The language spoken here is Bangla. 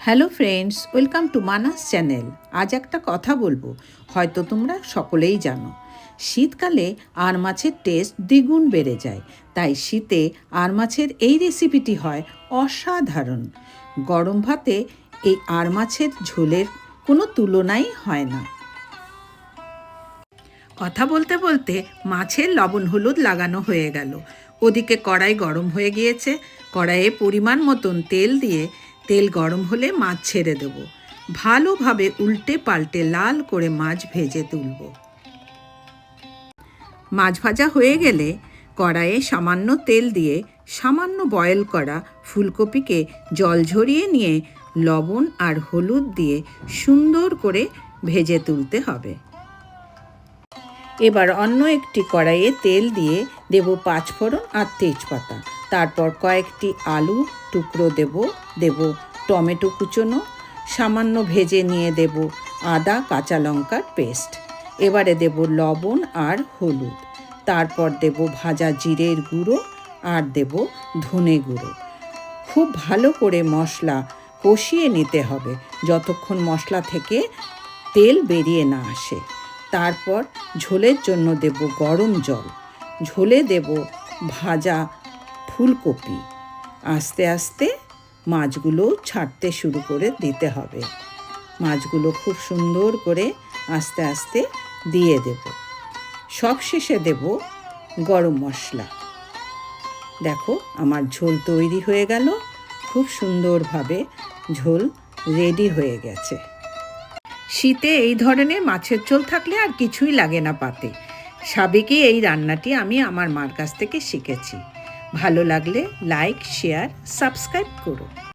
Hello friends, welcome to Manas channel. আজ একটা কথা বলবো, হয়তো তোমরা সকলেই জানো, শীতকালে আর মাছের টেস্ট দ্বিগুণ বেড়ে যায়। তাই শীতে আর মাছের এই রেসিপিটি হয় অসাধারণ। গরম ভাতে এই আর মাছের ঝোলের কোনো তুলনাই হয় না। কথা বলতে বলতে মাছের লবণ হলুদ লাগানো হয়ে গেল। ওদিকে কড়াই গরম হয়ে গিয়েছে। কড়াইয়ে পরিমাণ মতন তেল দিয়ে তেল গরম হলে মাছ ছেড়ে দেব। ভালোভাবে উল্টে পাল্টে লাল করে মাছ ভেজে তুলব। মাছ ভাজা হয়ে গেলে কড়াইয়ে সামান্য তেল দিয়ে সামান্য বয়েল করা ফুলকপিকে জল ঝরিয়ে নিয়ে লবণ আর হলুদ দিয়ে সুন্দর করে ভেজে তুলতে হবে। এবার অন্য একটি কড়াইয়ে তেল দিয়ে দেব 5 ফোড়ন আর তেজপাতা। তারপর কয়েকটি আলু টুকরো দেব টমেটো কুচোনো, সামান্য ভেজে নিয়ে দেব আদা কাঁচা লঙ্কার পেস্ট। এবারে দেব লবণ আর হলুদ। তারপর দেব ভাজা জিরের গুঁড়ো আর দেব ধনে গুঁড়ো। খুব ভালো করে মশলা কষিয়ে নিতে হবে যতক্ষণ মশলা থেকে তেল বেরিয়ে না আসে। তারপর ঝোলের জন্য দেব গরম জল। ঝোলে দেব ভাজা ফুলকপি। আস্তে আস্তে মাছগুলো ছাড়তে শুরু করে দিতে হবে। মাছগুলো খুব সুন্দর করে আস্তে আস্তে দিয়ে দেব। সবশেষে দেব গরম মশলা। দেখো আমার ঝোল তৈরি হয়ে গেল। খুব সুন্দরভাবে ঝোল রেডি হয়ে গেছে। শীতে এই ধরনের মাছের ঝোল থাকলে আর কিছুই লাগে না পাতে। সাবেকি এই রান্নাটি আমি আমার মার কাছ থেকে শিখেছি। ভালো লাগলে লাইক, শেয়ার, সাবস্ক্রাইব করো।